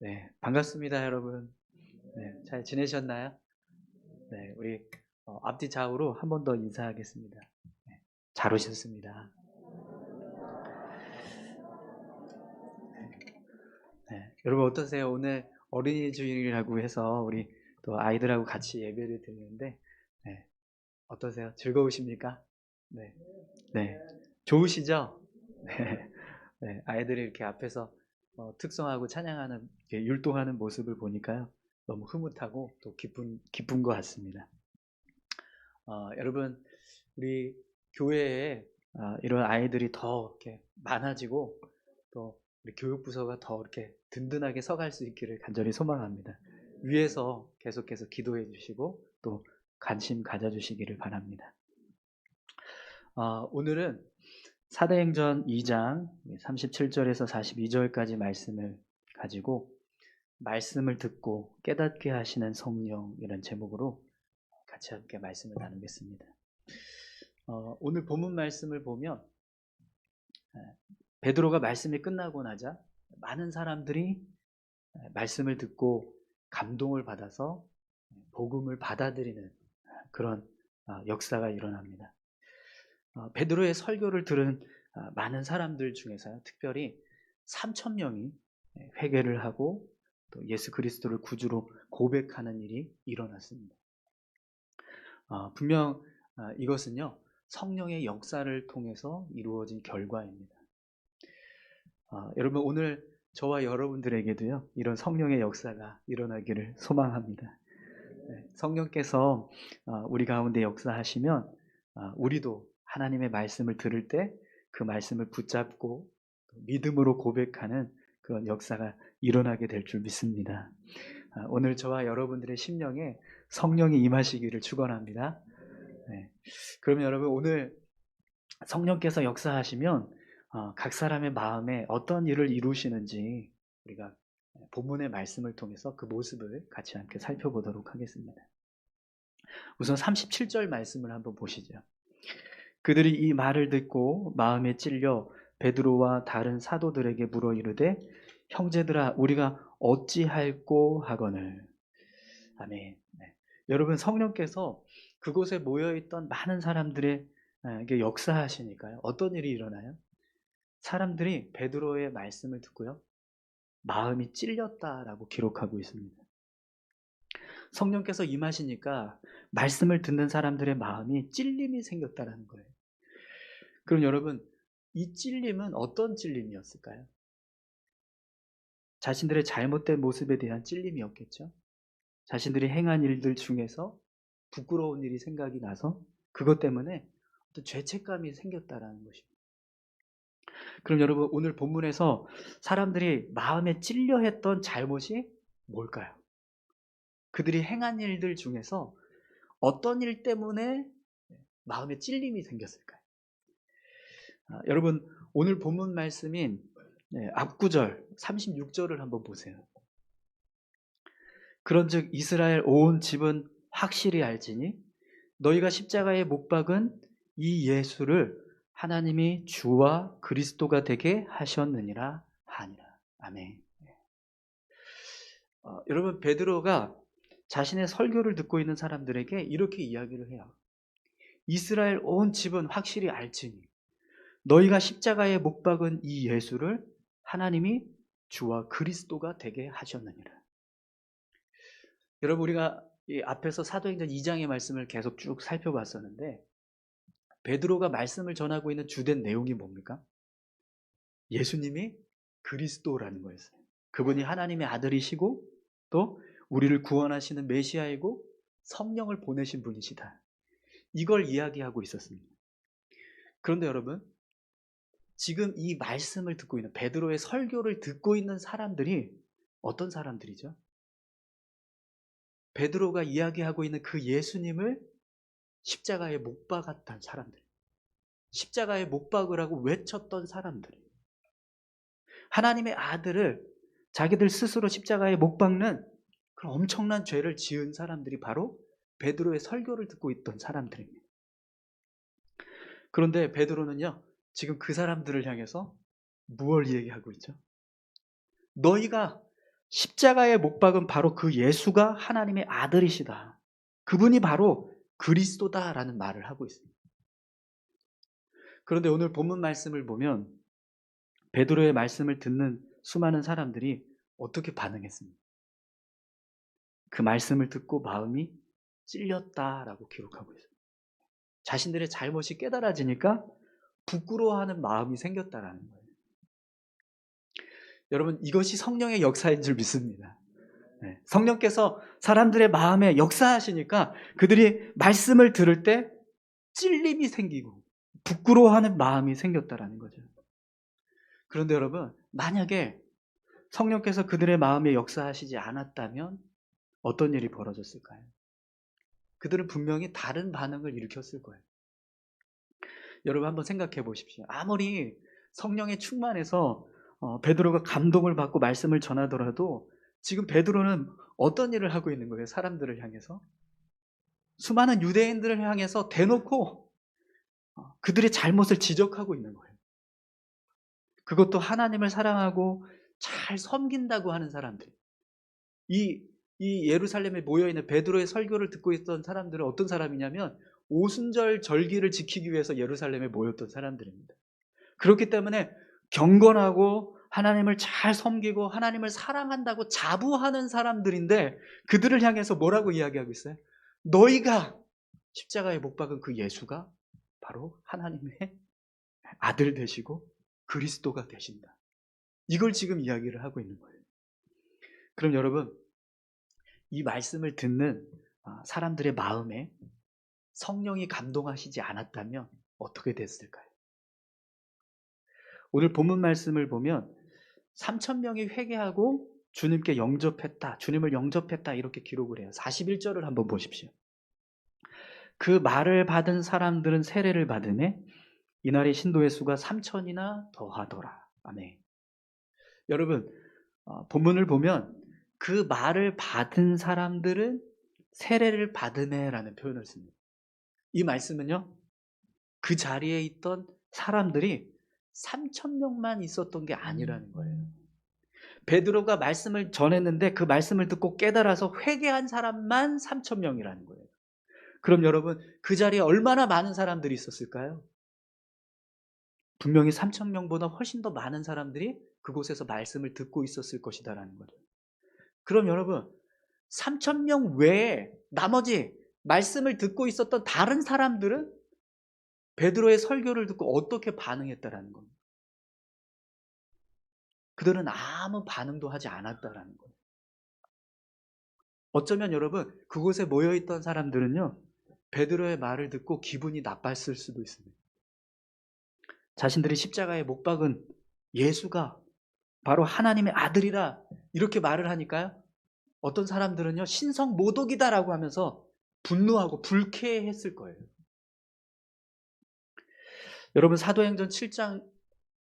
네, 반갑습니다, 여러분. 네, 잘 지내셨나요? 네, 우리 앞뒤 좌우로 한 번 더 인사하겠습니다. 네, 잘 오셨습니다. 네, 여러분 어떠세요? 오늘 어린이 주일이라고 해서 우리 또 아이들하고 같이 예배를 드리는데, 네, 어떠세요? 즐거우십니까? 네, 네, 좋으시죠? 네, 네, 아이들이 이렇게 앞에서 특성하고 찬양하는, 이렇게 율동하는 모습을 보니까요, 너무 흐뭇하고 또 기쁜 것 같습니다. 여러분, 우리 교회에 이런 아이들이 더 이렇게 많아지고 또 우리 교육부서가 더 이렇게 든든하게 서갈 수 있기를 간절히 소망합니다. 위에서 계속해서 기도해 주시고 또 관심 가져주시기를 바랍니다. 오늘은 사도행전 2장 37절에서 42절까지 말씀을 가지고 말씀을 듣고 깨닫게 하시는 성령 이런 제목으로 같이 함께 말씀을 나누겠습니다. 오늘 본문 말씀을 보면 베드로가 말씀이 끝나고 나자 많은 사람들이 말씀을 듣고 감동을 받아서 복음을 받아들이는 그런 역사가 일어납니다. 베드로의 설교를 들은 많은 사람들 중에서요, 특별히 3천 명이 회개를 하고 또 예수 그리스도를 구주로 고백하는 일이 일어났습니다. 분명 이것은요, 성령의 역사를 통해서 이루어진 결과입니다. 여러분 오늘 저와 여러분들에게도요, 이런 성령의 역사가 일어나기를 소망합니다. 성령께서 우리 가운데 역사하시면 우리도 하나님의 말씀을 들을 때 그 말씀을 붙잡고 믿음으로 고백하는 그런 역사가 일어나게 될 줄 믿습니다. 오늘 저와 여러분들의 심령에 성령이 임하시기를 축원합니다. 네. 그러면 여러분 오늘 성령께서 역사하시면 각 사람의 마음에 어떤 일을 이루시는지 우리가 본문의 말씀을 통해서 그 모습을 같이 함께 살펴보도록 하겠습니다. 우선 37절 말씀을 한번 보시죠. 그들이 이 말을 듣고 마음에 찔려 베드로와 다른 사도들에게 물어 이르되 형제들아 우리가 어찌할꼬 하거늘. 아멘. 네. 여러분 성령께서 그곳에 모여있던 많은 사람들에게 역사하시니까요. 어떤 일이 일어나요? 사람들이 베드로의 말씀을 듣고요. 마음이 찔렸다라고 기록하고 있습니다. 성령께서 임하시니까 말씀을 듣는 사람들의 마음이 찔림이 생겼다는 거예요. 그럼 여러분, 이 찔림은 어떤 찔림이었을까요? 자신들의 잘못된 모습에 대한 찔림이었겠죠. 자신들이 행한 일들 중에서 부끄러운 일이 생각이 나서 그것 때문에 어떤 죄책감이 생겼다라는 것입니다. 그럼 여러분 오늘 본문에서 사람들이 마음에 찔려 했던 잘못이 뭘까요? 그들이 행한 일들 중에서 어떤 일 때문에 마음에 찔림이 생겼을까요? 여러분 오늘 본문 말씀인 앞구절 36절을 한번 보세요. 그런즉 이스라엘 온 집은 확실히 알지니 너희가 십자가에 못 박은 이 예수를 하나님이 주와 그리스도가 되게 하셨느니라 하니라. 아멘. 여러분 베드로가 자신의 설교를 듣고 있는 사람들에게 이렇게 이야기를 해요. 이스라엘 온 집은 확실히 알지니 너희가 십자가에 못 박은 이 예수를 하나님이 주와 그리스도가 되게 하셨느니라. 여러분 우리가 이 앞에서 사도행전 2장의 말씀을 계속 쭉 살펴봤었는데 베드로가 말씀을 전하고 있는 주된 내용이 뭡니까? 예수님이 그리스도라는 거였어요. 그분이 하나님의 아들이시고 또 우리를 구원하시는 메시아이고 성령을 보내신 분이시다. 이걸 이야기하고 있었습니다. 그런데 여러분 지금 이 말씀을 듣고 있는 베드로의 설교를 듣고 있는 사람들이 어떤 사람들이죠? 베드로가 이야기하고 있는 그 예수님을 십자가에 못 박았던 사람들, 십자가에 못 박으라고 외쳤던 사람들, 하나님의 아들을 자기들 스스로 십자가에 못 박는 그런 엄청난 죄를 지은 사람들이 바로 베드로의 설교를 듣고 있던 사람들입니다. 그런데 베드로는요, 지금 그 사람들을 향해서 무엇을 얘기하고 있죠? 너희가 십자가에 못 박은 바로 그 예수가 하나님의 아들이시다. 그분이 바로 그리스도다라는 말을 하고 있습니다. 그런데 오늘 본문 말씀을 보면 베드로의 말씀을 듣는 수많은 사람들이 어떻게 반응했습니까? 그 말씀을 듣고 마음이 찔렸다라고 기록하고 있어요. 자신들의 잘못이 깨달아지니까 부끄러워하는 마음이 생겼다라는 거예요. 여러분, 이것이 성령의 역사인 줄 믿습니다. 네, 성령께서 사람들의 마음에 역사하시니까 그들이 말씀을 들을 때 찔림이 생기고 부끄러워하는 마음이 생겼다라는 거죠. 그런데 여러분, 만약에 성령께서 그들의 마음에 역사하시지 않았다면 어떤 일이 벌어졌을까요? 그들은 분명히 다른 반응을 일으켰을 거예요. 여러분 한번 생각해 보십시오. 아무리 성령에 충만해서 베드로가 감동을 받고 말씀을 전하더라도 지금 베드로는 어떤 일을 하고 있는 거예요? 사람들을 향해서 수많은 유대인들을 향해서 대놓고 그들의 잘못을 지적하고 있는 거예요. 그것도 하나님을 사랑하고 잘 섬긴다고 하는 사람들. 이 예루살렘에 모여있는 베드로의 설교를 듣고 있던 사람들은 어떤 사람이냐면 오순절 절기를 지키기 위해서 예루살렘에 모였던 사람들입니다. 그렇기 때문에 경건하고 하나님을 잘 섬기고 하나님을 사랑한다고 자부하는 사람들인데 그들을 향해서 뭐라고 이야기하고 있어요? 너희가 십자가에 못 박은 그 예수가 바로 하나님의 아들 되시고 그리스도가 되신다. 이걸 지금 이야기를 하고 있는 거예요. 그럼 여러분, 이 말씀을 듣는 사람들의 마음에 성령이 감동하시지 않았다면 어떻게 됐을까요? 오늘 본문 말씀을 보면 3,000명이 회개하고 주님께 영접했다, 주님을 영접했다 이렇게 기록을 해요. 41절을 한번 보십시오. 그 말을 받은 사람들은 세례를 받으매 이날의 신도의 수가 3,000이나 더하더라. 아멘. 여러분, 본문을 보면 그 말을 받은 사람들은 세례를 받으매라는 표현을 씁니다. 이 말씀은요, 그 자리에 있던 사람들이 3,000명만 있었던 게 아니라는 거예요. 베드로가 말씀을 전했는데 그 말씀을 듣고 깨달아서 회개한 사람만 3,000명이라는 거예요. 그럼 여러분, 그 자리에 얼마나 많은 사람들이 있었을까요? 분명히 3,000명보다 훨씬 더 많은 사람들이 그곳에서 말씀을 듣고 있었을 것이다라는 거죠. 그럼 여러분, 3,000명 외에 나머지 말씀을 듣고 있었던 다른 사람들은 베드로의 설교를 듣고 어떻게 반응했다라는 겁니다. 그들은 아무 반응도 하지 않았다라는 거예요. 어쩌면 여러분, 그곳에 모여있던 사람들은요, 베드로의 말을 듣고 기분이 나빴을 수도 있습니다. 자신들이 십자가에 못 박은 예수가 바로 하나님의 아들이라 이렇게 말을 하니까요, 어떤 사람들은요, 신성 모독이다라고 하면서 분노하고 불쾌했을 거예요. 여러분, 사도행전 7장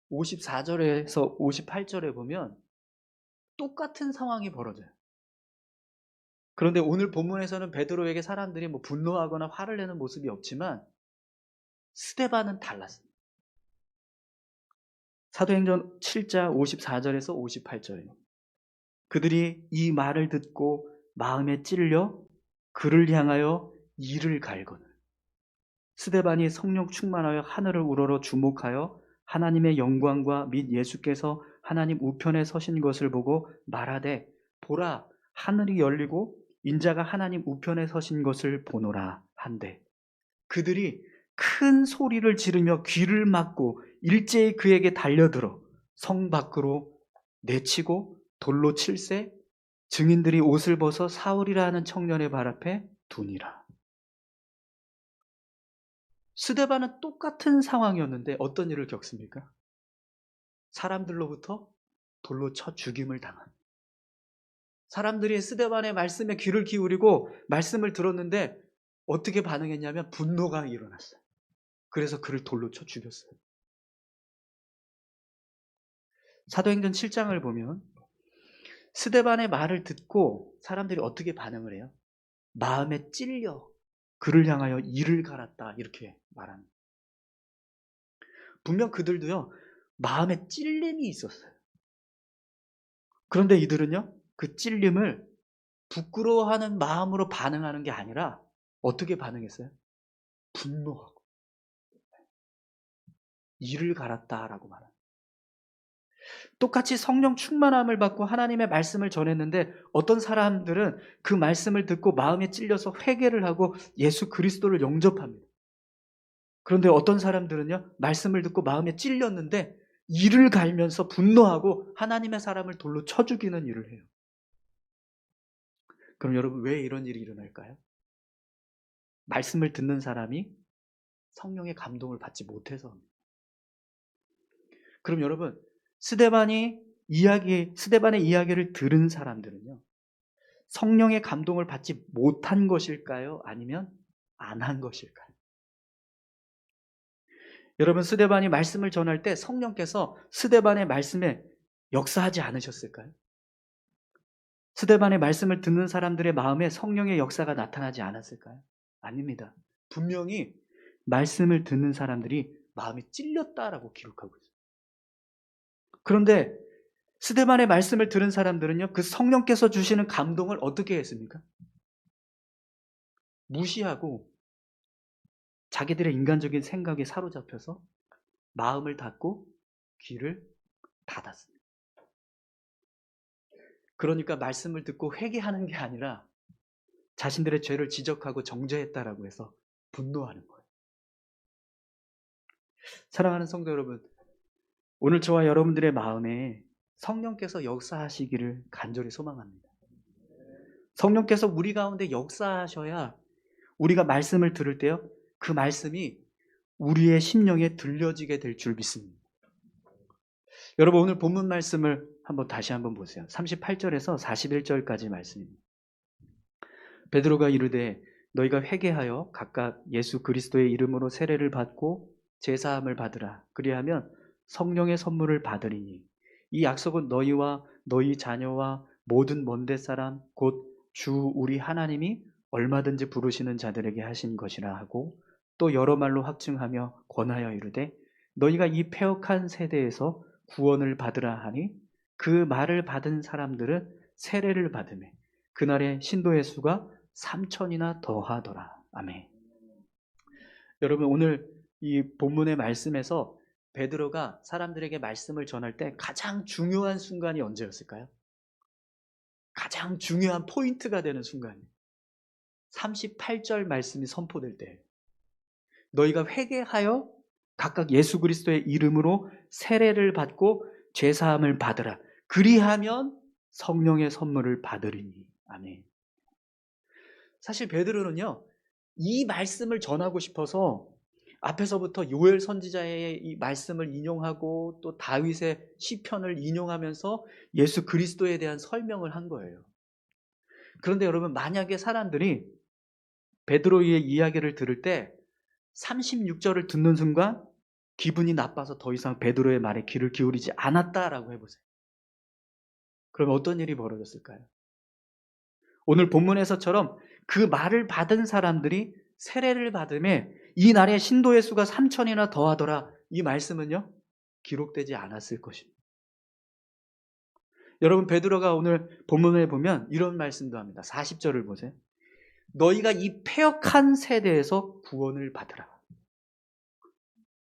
54절에서 58절에 보면 똑같은 상황이 벌어져요. 그런데 오늘 본문에서는 베드로에게 사람들이 뭐 분노하거나 화를 내는 모습이 없지만 스데반은 달랐습니다. 사도행전 7장 54절에서 58절에 그들이 이 말을 듣고 마음에 찔려 그를 향하여 이를 갈거늘 스데반이 성령 충만하여 하늘을 우러러 주목하여 하나님의 영광과 및 예수께서 하나님 우편에 서신 것을 보고 말하되 보라 하늘이 열리고 인자가 하나님 우편에 서신 것을 보노라 한데 그들이 큰 소리를 지르며 귀를 막고 일제히 그에게 달려들어 성 밖으로 내치고 돌로 칠세 증인들이 옷을 벗어 사울이라 하는 청년의 발 앞에 두니라. 스데반은 똑같은 상황이었는데 어떤 일을 겪습니까? 사람들로부터 돌로 쳐 죽임을 당한. 사람들이 스데반의 말씀에 귀를 기울이고 말씀을 들었는데 어떻게 반응했냐면 분노가 일어났어요. 그래서 그를 돌로 쳐 죽였어요. 사도행전 7장을 보면 스데반의 말을 듣고 사람들이 어떻게 반응을 해요? 마음에 찔려 그를 향하여 이를 갈았다 이렇게 말합니다. 분명 그들도요 마음에 찔림이 있었어요. 그런데 이들은요 그 찔림을 부끄러워하는 마음으로 반응하는 게 아니라 어떻게 반응했어요? 분노하고 이를 갈았다라고 말합니다. 똑같이 성령 충만함을 받고 하나님의 말씀을 전했는데 어떤 사람들은 그 말씀을 듣고 마음에 찔려서 회개를 하고 예수 그리스도를 영접합니다. 그런데 어떤 사람들은요, 말씀을 듣고 마음에 찔렸는데 이를 갈면서 분노하고 하나님의 사람을 돌로 쳐 죽이는 일을 해요. 그럼 여러분, 왜 이런 일이 일어날까요? 말씀을 듣는 사람이 성령의 감동을 받지 못해서. 그럼 여러분, 스데반의 이야기를 들은 사람들은요, 성령의 감동을 받지 못한 것일까요? 아니면 안 한 것일까요? 여러분, 스데반이 말씀을 전할 때 성령께서 스데반의 말씀에 역사하지 않으셨을까요? 스데반의 말씀을 듣는 사람들의 마음에 성령의 역사가 나타나지 않았을까요? 아닙니다. 분명히 말씀을 듣는 사람들이 마음이 찔렸다라고 기록하고 있어요. 그런데 스데반의 말씀을 들은 사람들은요, 그 성령께서 주시는 감동을 어떻게 했습니까? 무시하고 자기들의 인간적인 생각에 사로잡혀서 마음을 닫고 귀를 닫았습니다. 그러니까 말씀을 듣고 회개하는 게 아니라 자신들의 죄를 지적하고 정죄했다라고 해서 분노하는 거예요. 사랑하는 성도 여러분, 오늘 저와 여러분들의 마음에 성령께서 역사하시기를 간절히 소망합니다. 성령께서 우리 가운데 역사하셔야 우리가 말씀을 들을 때요, 그 말씀이 우리의 심령에 들려지게 될 줄 믿습니다. 여러분, 오늘 본문 말씀을 다시 한번 보세요. 38절에서 41절까지 말씀입니다. 베드로가 이르되 너희가 회개하여 각각 예수 그리스도의 이름으로 세례를 받고 제사함을 받으라. 그리하면 성령의 선물을 받으리니 이 약속은 너희와 너희 자녀와 모든 먼데 사람 곧 주 우리 하나님이 얼마든지 부르시는 자들에게 하신 것이라 하고 또 여러 말로 확증하며 권하여 이르되 너희가 이 패역한 세대에서 구원을 받으라 하니 그 말을 받은 사람들은 세례를 받으매 그날의 신도의 수가 3천이나 더하더라. 아멘. 여러분, 오늘 이 본문의 말씀에서 베드로가 사람들에게 말씀을 전할 때 가장 중요한 순간이 언제였을까요? 가장 중요한 포인트가 되는 순간이 38절 말씀이 선포될 때 너희가 회개하여 각각 예수 그리스도의 이름으로 세례를 받고 죄사함을 받으라. 그리하면 성령의 선물을 받으리니. 아멘. 사실 베드로는요, 이 말씀을 전하고 싶어서 앞에서부터 요엘 선지자의 이 말씀을 인용하고 또 다윗의 시편을 인용하면서 예수 그리스도에 대한 설명을 한 거예요. 그런데 여러분, 만약에 사람들이 베드로의 이야기를 들을 때 36절을 듣는 순간 기분이 나빠서 더 이상 베드로의 말에 귀를 기울이지 않았다라고 해보세요. 그럼 어떤 일이 벌어졌을까요? 오늘 본문에서처럼 그 말을 받은 사람들이 세례를 받음에 이 날에 신도의 수가 3천이나 더하더라. 이 말씀은요, 기록되지 않았을 것입니다. 여러분, 베드로가 오늘 본문에 보면 이런 말씀도 합니다. 40절을 보세요. 너희가 이 패역한 세대에서 구원을 받으라.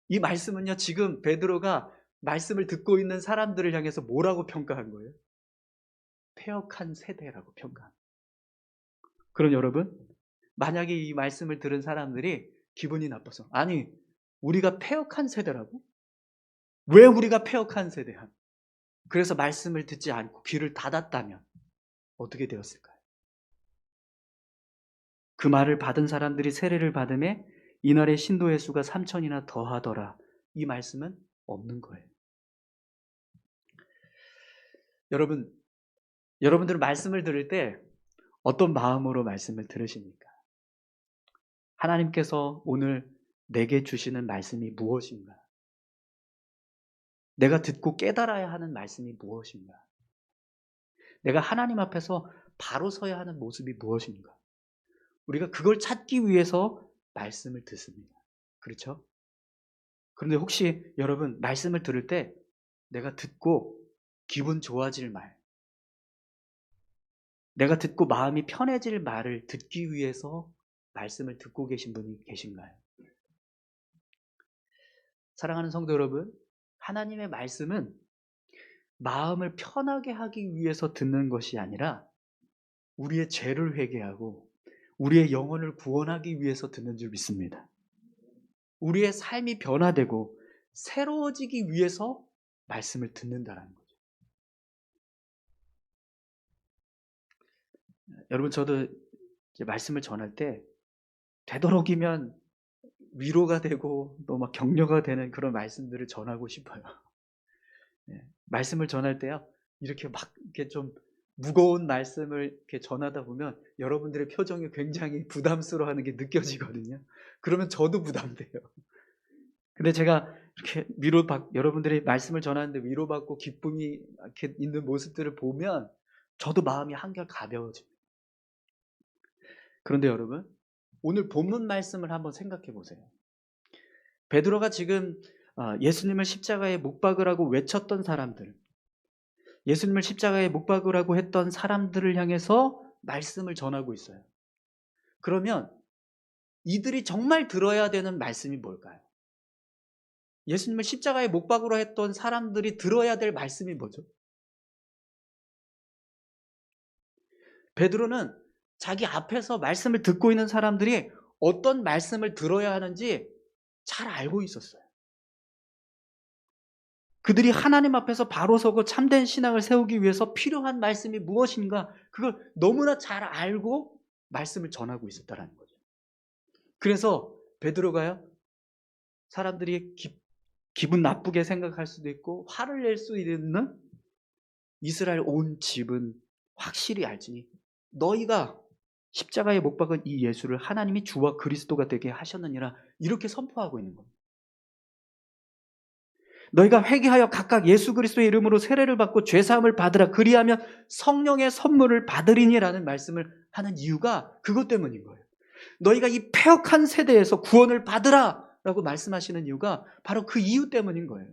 이 말씀은요, 지금 베드로가 말씀을 듣고 있는 사람들을 향해서 뭐라고 평가한 거예요? 패역한 세대라고 평가합니다. 그럼 여러분, 만약에 이 말씀을 들은 사람들이 기분이 나빠서 아니, 우리가 패역한 세대라고? 왜 우리가 패역한 세대야? 그래서 말씀을 듣지 않고 귀를 닫았다면 어떻게 되었을까요? 그 말을 받은 사람들이 세례를 받음에 이날의 신도의 수가 3천이나 더하더라. 이 말씀은 없는 거예요. 여러분들 말씀을 들을 때 어떤 마음으로 말씀을 들으십니까? 하나님께서 오늘 내게 주시는 말씀이 무엇인가? 내가 듣고 깨달아야 하는 말씀이 무엇인가? 내가 하나님 앞에서 바로 서야 하는 모습이 무엇인가? 우리가 그걸 찾기 위해서 말씀을 듣습니다. 그렇죠? 그런데 혹시 여러분 말씀을 들을 때 내가 듣고 기분 좋아질 말, 내가 듣고 마음이 편해질 말을 듣기 위해서 말씀을 듣고 계신 분이 계신가요? 사랑하는 성도 여러분, 하나님의 말씀은 마음을 편하게 하기 위해서 듣는 것이 아니라 우리의 죄를 회개하고 우리의 영혼을 구원하기 위해서 듣는 줄 믿습니다. 우리의 삶이 변화되고 새로워지기 위해서 말씀을 듣는다는 거죠. 여러분, 저도 이제 말씀을 전할 때 되도록이면 위로가 되고 또 막 격려가 되는 그런 말씀들을 전하고 싶어요. 말씀을 전할 때요, 이렇게 막 이렇게 좀 무거운 말씀을 이렇게 전하다 보면 여러분들의 표정이 굉장히 부담스러워하는 게 느껴지거든요. 그러면 저도 부담돼요. 근데 제가 이렇게 여러분들이 말씀을 전하는데 위로받고 기쁨이 이렇게 있는 모습들을 보면 저도 마음이 한결 가벼워집니다. 그런데 여러분, 오늘 본문 말씀을 한번 생각해 보세요. 베드로가 지금 예수님을 십자가에 못 박으라고 외쳤던 사람들, 예수님을 십자가에 못 박으라고 했던 사람들을 향해서 말씀을 전하고 있어요. 그러면 이들이 정말 들어야 되는 말씀이 뭘까요? 예수님을 십자가에 못 박으라 했던 사람들이 들어야 될 말씀이 뭐죠? 베드로는 자기 앞에서 말씀을 듣고 있는 사람들이 어떤 말씀을 들어야 하는지 잘 알고 있었어요. 그들이 하나님 앞에서 바로 서고 참된 신앙을 세우기 위해서 필요한 말씀이 무엇인가, 그걸 너무나 잘 알고 말씀을 전하고 있었다는 거죠. 그래서 베드로가요, 사람들이 기분 나쁘게 생각할 수도 있고 화를 낼 수 있는 이스라엘 온 집은 확실히 알지니 너희가 십자가에 못 박은 이 예수를 하나님이 주와 그리스도가 되게 하셨느니라, 이렇게 선포하고 있는 겁니다. 너희가 회개하여 각각 예수 그리스도의 이름으로 세례를 받고 죄사함을 받으라, 그리하면 성령의 선물을 받으리니라는 말씀을 하는 이유가 그것 때문인 거예요. 너희가 이 패역한 세대에서 구원을 받으라 라고 말씀하시는 이유가 바로 그 이유 때문인 거예요.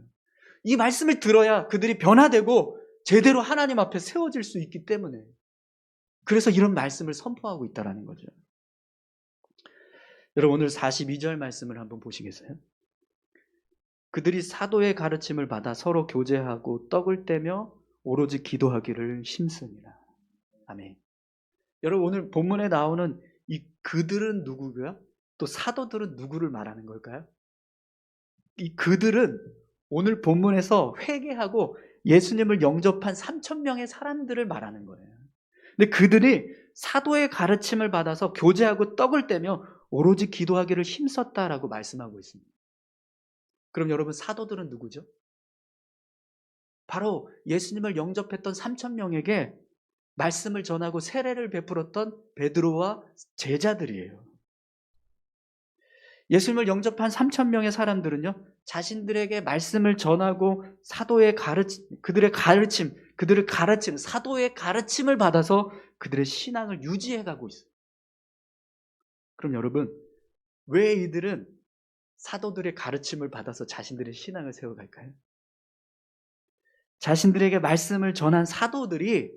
이 말씀을 들어야 그들이 변화되고 제대로 하나님 앞에 세워질 수 있기 때문에, 그래서 이런 말씀을 선포하고 있다는 거죠. 여러분, 오늘 42절 말씀을 한번 보시겠어요? 그들이 사도의 가르침을 받아 서로 교제하고 떡을 떼며 오로지 기도하기를 힘쓰니라. 아멘. 여러분, 오늘 본문에 나오는 이 그들은 누구고요? 또 사도들은 누구를 말하는 걸까요? 이 그들은 오늘 본문에서 회개하고 예수님을 영접한 3,000명의 사람들을 말하는 거예요. 근데 그들이 사도의 가르침을 받아서 교제하고 떡을 떼며 오로지 기도하기를 힘썼다라고 말씀하고 있습니다. 그럼 여러분, 사도들은 누구죠? 바로 예수님을 영접했던 3,000명에게 말씀을 전하고 세례를 베풀었던 베드로와 제자들이에요. 예수님을 영접한 3,000명의 사람들은요, 자신들에게 말씀을 전하고 사도의 그들을 가르침, 사도의 가르침을 받아서 그들의 신앙을 유지해 가고 있어요. 그럼 여러분, 왜 이들은 사도들의 가르침을 받아서 자신들의 신앙을 세워갈까요? 자신들에게 말씀을 전한 사도들이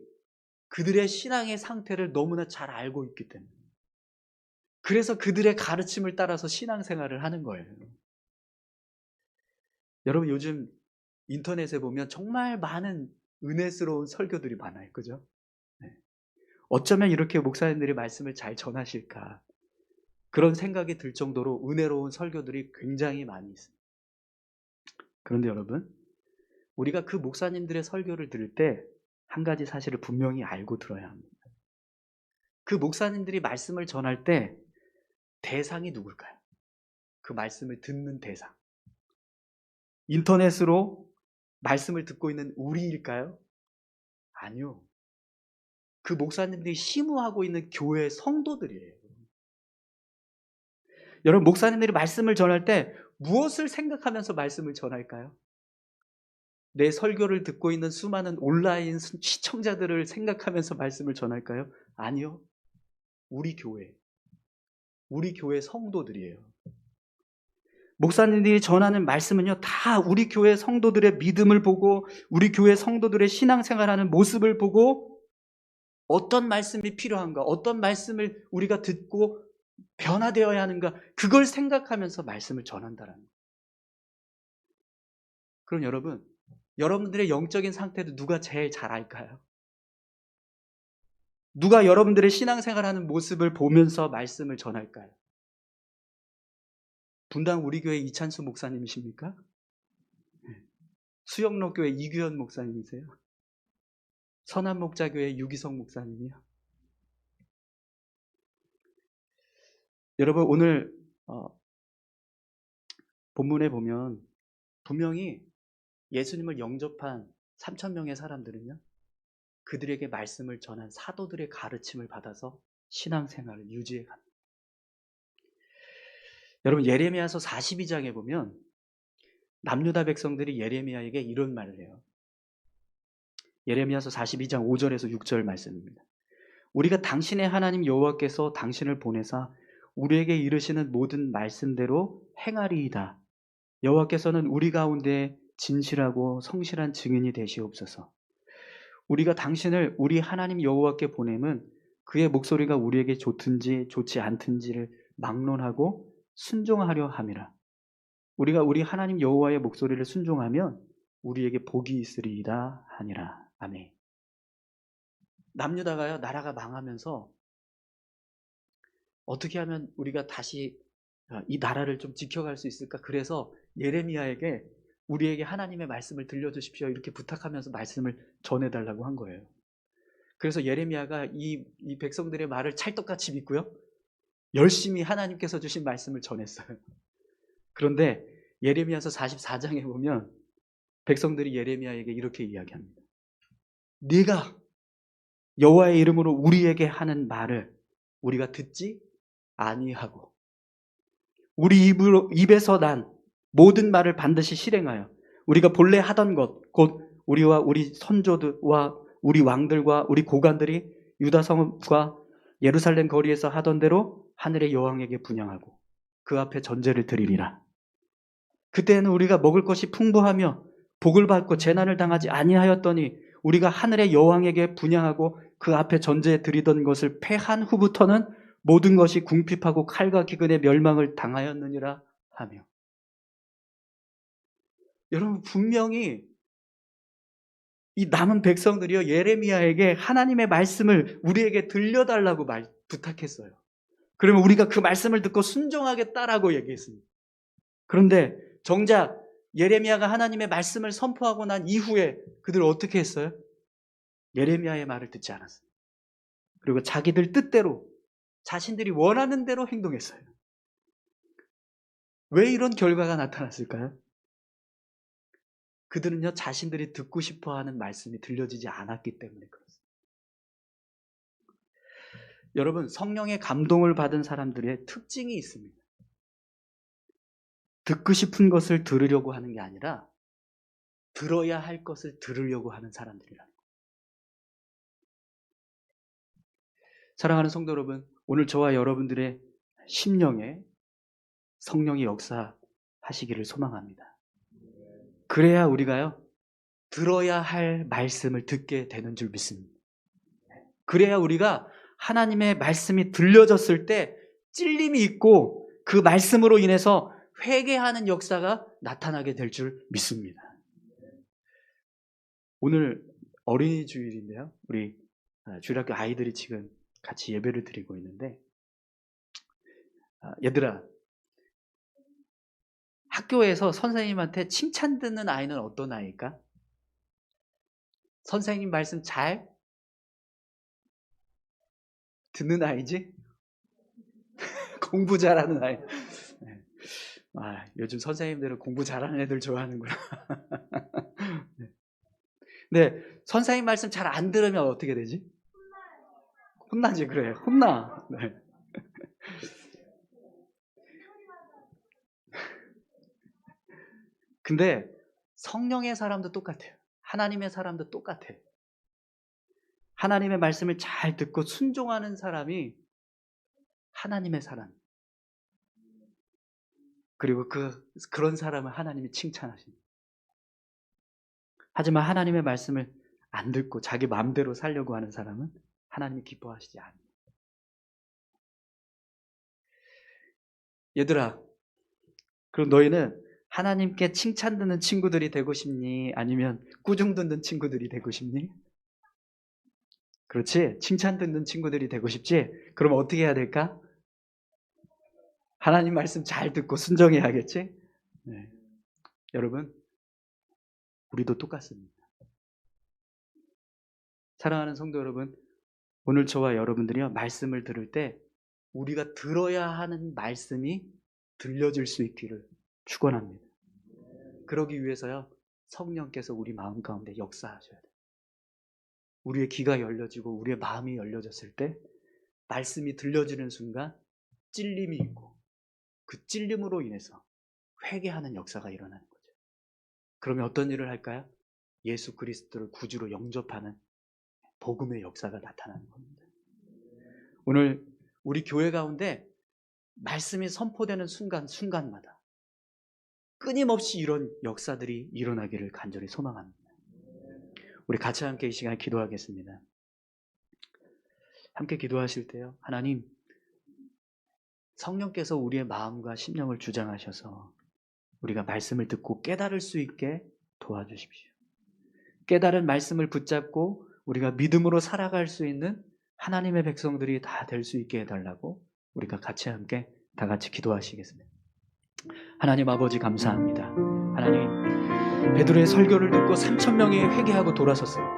그들의 신앙의 상태를 너무나 잘 알고 있기 때문에, 그래서 그들의 가르침을 따라서 신앙생활을 하는 거예요. 여러분, 요즘 인터넷에 보면 정말 많은 은혜스러운 설교들이 많아요. 그죠? 네. 어쩌면 이렇게 목사님들이 말씀을 잘 전하실까, 그런 생각이 들 정도로 은혜로운 설교들이 굉장히 많이 있습니다. 그런데 여러분, 우리가 그 목사님들의 설교를 들을 때 한 가지 사실을 분명히 알고 들어야 합니다. 그 목사님들이 말씀을 전할 때 대상이 누굴까요? 그 말씀을 듣는 대상. 인터넷으로 말씀을 듣고 있는 우리일까요? 아니요. 그 목사님들이 심우하고 있는 교회 성도들이에요. 여러분, 목사님들이 말씀을 전할 때 무엇을 생각하면서 말씀을 전할까요? 내 설교를 듣고 있는 수많은 온라인 시청자들을 생각하면서 말씀을 전할까요? 아니요. 우리 교회 성도들이에요. 목사님들이 전하는 말씀은요, 다 우리 교회 성도들의 믿음을 보고 우리 교회 성도들의 신앙생활하는 모습을 보고 어떤 말씀이 필요한가, 어떤 말씀을 우리가 듣고 변화되어야 하는가, 그걸 생각하면서 말씀을 전한다라는 거예요. 그럼 여러분, 여러분들의 영적인 상태도 누가 제일 잘 알까요? 누가 여러분들의 신앙생활하는 모습을 보면서 말씀을 전할까요? 분당 우리 교회 이찬수 목사님이십니까? 수영로 교회 이규현 목사님이세요? 선한목자교회 유기성 목사님이요? 여러분, 오늘 본문에 보면 분명히 예수님을 영접한 3,000명의 사람들은요, 그들에게 말씀을 전한 사도들의 가르침을 받아서 신앙생활을 유지해 갑니다. 여러분, 예레미야서 42장에 보면 남유다 백성들이 예레미야에게 이런 말을 해요. 예레미야서 42장 5절에서 6절 말씀입니다. 우리가 당신의 하나님 여호와께서 당신을 보내사 우리에게 이르시는 모든 말씀대로 행하리이다. 여호와께서는 우리 가운데 진실하고 성실한 증인이 되시옵소서. 우리가 당신을 우리 하나님 여호와께 보냄은 그의 목소리가 우리에게 좋든지 좋지 않든지를 막론하고 순종하려 함이라. 우리가 우리 하나님 여호와의 목소리를 순종하면 우리에게 복이 있으리이다 하니라. 아멘. 남유다가요, 나라가 망하면서 어떻게 하면 우리가 다시 이 나라를 좀 지켜갈 수 있을까? 그래서 예레미야에게 우리에게 하나님의 말씀을 들려주십시오, 이렇게 부탁하면서 말씀을 전해달라고 한 거예요. 그래서 예레미야가 이 백성들의 말을 찰떡같이 믿고요, 열심히 하나님께서 주신 말씀을 전했어요. 그런데 예레미야서 44장에 보면 백성들이 예레미야에게 이렇게 이야기합니다. 네가 여호와의 이름으로 우리에게 하는 말을 우리가 듣지 아니하고 우리 입에서 난 모든 말을 반드시 실행하여 우리가 본래 하던 것, 곧 우리와 우리 선조들과 우리 왕들과 우리 고관들이 유다 성읍과 예루살렘 거리에서 하던 대로 하늘의 여왕에게 분향하고 그 앞에 전제를 드리리라. 그때는 우리가 먹을 것이 풍부하며 복을 받고 재난을 당하지 아니하였더니 우리가 하늘의 여왕에게 분향하고 그 앞에 전제 드리던 것을 패한 후부터는 모든 것이 궁핍하고 칼과 기근의 멸망을 당하였느니라 하며. 여러분, 분명히 이 남은 백성들이요, 예레미야에게 하나님의 말씀을 우리에게 들려달라고 부탁했어요. 그러면 우리가 그 말씀을 듣고 순종하겠다라고 얘기했습니다. 그런데 정작 예레미야가 하나님의 말씀을 선포하고 난 이후에 그들 어떻게 했어요? 예레미야의 말을 듣지 않았어요. 그리고 자기들 뜻대로, 자신들이 원하는 대로 행동했어요. 왜 이런 결과가 나타났을까요? 그들은요, 자신들이 듣고 싶어하는 말씀이 들려지지 않았기 때문에 그렇습니다. 여러분, 성령의 감동을 받은 사람들의 특징이 있습니다. 듣고 싶은 것을 들으려고 하는 게 아니라 들어야 할 것을 들으려고 하는 사람들이라는 거예요. 사랑하는 성도 여러분, 오늘 저와 여러분들의 심령에 성령이 역사하시기를 소망합니다. 그래야 우리가요, 들어야 할 말씀을 듣게 되는 줄 믿습니다. 그래야 우리가 하나님의 말씀이 들려졌을 때 찔림이 있고 그 말씀으로 인해서 회개하는 역사가 나타나게 될 줄 믿습니다. 오늘 어린이 주일인데요, 우리 주일학교 아이들이 지금 같이 예배를 드리고 있는데, 얘들아, 학교에서 선생님한테 칭찬 듣는 아이는 어떤 아이일까? 선생님 말씀 잘 듣는 아이지? 공부 잘하는 아이. 네. 요즘 선생님들은 공부 잘하는 애들 좋아하는구나. 네. 근데 선생님 말씀 잘 안 들으면 어떻게 되지? 혼나지, 그래. 혼나. 네. 근데 성령의 사람도 똑같아요. 하나님의 사람도 똑같아요. 하나님의 말씀을 잘 듣고 순종하는 사람이 하나님의 사람. 그리고 그런 사람을 하나님이 칭찬하십니다. 하지만 하나님의 말씀을 안 듣고 자기 마음대로 살려고 하는 사람은 하나님이 기뻐하시지 않아요. 얘들아, 그럼 너희는 하나님께 칭찬 듣는 친구들이 되고 싶니? 아니면 꾸중 듣는 친구들이 되고 싶니? 그렇지? 칭찬 듣는 친구들이 되고 싶지? 그럼 어떻게 해야 될까? 하나님 말씀 잘 듣고 순종해야겠지? 네. 여러분, 우리도 똑같습니다. 사랑하는 성도 여러분, 오늘 저와 여러분들이요, 말씀을 들을 때 우리가 들어야 하는 말씀이 들려질 수 있기를 축원합니다. 그러기 위해서요, 성령께서 우리 마음 가운데 역사하셔야 돼요. 우리의 귀가 열려지고 우리의 마음이 열려졌을 때 말씀이 들려지는 순간 찔림이 있고 그 찔림으로 인해서 회개하는 역사가 일어나는 거죠. 그러면 어떤 일을 할까요? 예수 그리스도를 구주로 영접하는 복음의 역사가 나타나는 겁니다. 오늘 우리 교회 가운데 말씀이 선포되는 순간마다 끊임없이 이런 역사들이 일어나기를 간절히 소망합니다. 우리 같이 함께 이 시간에 기도하겠습니다. 함께 기도하실 때요, 하나님, 성령께서 우리의 마음과 심령을 주장하셔서 우리가 말씀을 듣고 깨달을 수 있게 도와주십시오. 깨달은 말씀을 붙잡고 우리가 믿음으로 살아갈 수 있는 하나님의 백성들이 다 될 수 있게 해달라고 우리가 같이 함께 다 같이 기도하시겠습니다. 하나님 아버지 감사합니다. 하나님, 베드로의 설교를 듣고 3,000명이 회개하고 돌아섰습니다.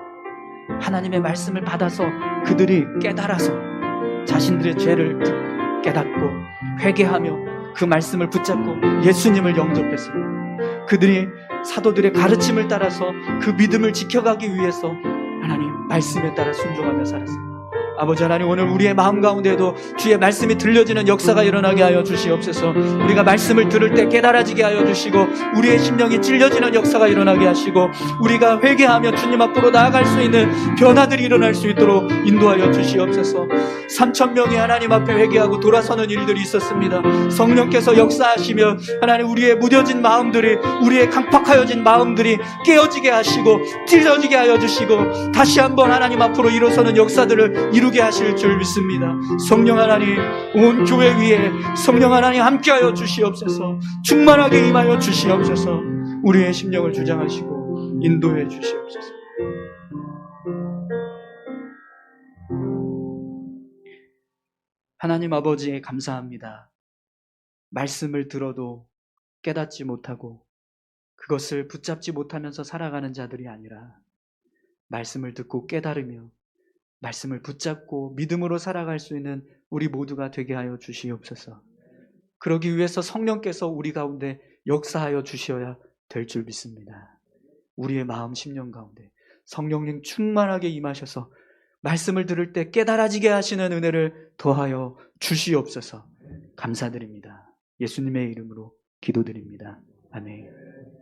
하나님의 말씀을 받아서 그들이 깨달아서 자신들의 죄를 듣고 깨닫고 회개하며 그 말씀을 붙잡고 예수님을 영접했습니다. 그들이 사도들의 가르침을 따라서 그 믿음을 지켜가기 위해서 하나님 말씀에 따라 순종하며 살았습니다. 아버지 하나님, 오늘 우리의 마음 가운데에도 주의 말씀이 들려지는 역사가 일어나게 하여 주시옵소서. 우리가 말씀을 들을 때 깨달아지게 하여 주시고 우리의 심령이 찔려지는 역사가 일어나게 하시고 우리가 회개하며 주님 앞으로 나아갈 수 있는 변화들이 일어날 수 있도록 인도하여 주시옵소서. 3,000명이 하나님 앞에 회개하고 돌아서는 일들이 있었습니다. 성령께서 역사하시며 하나님, 우리의 무뎌진 마음들이, 우리의 강팍하여진 마음들이 깨어지게 하시고 찔러지게 하여 주시고 다시 한번 하나님 앞으로 일어서는 역사들을 이루게 하실 줄 믿습니다. 성령 하나님, 온 교회 위에 성령 하나님 함께하여 주시옵소서. 충만하게 임하여 주시옵소서. 우리의 심령을 주장하시고 인도해 주시옵소서. 하나님 아버지 감사합니다. 말씀을 들어도 깨닫지 못하고 그것을 붙잡지 못하면서 살아가는 자들이 아니라 말씀을 듣고 깨달으며 말씀을 붙잡고 믿음으로 살아갈 수 있는 우리 모두가 되게 하여 주시옵소서. 그러기 위해서 성령께서 우리 가운데 역사하여 주셔야 될 줄 믿습니다. 우리의 마음 심령 가운데 성령님 충만하게 임하셔서 말씀을 들을 때 깨달아지게 하시는 은혜를 더하여 주시옵소서. 감사드립니다. 예수님의 이름으로 기도드립니다. 아멘.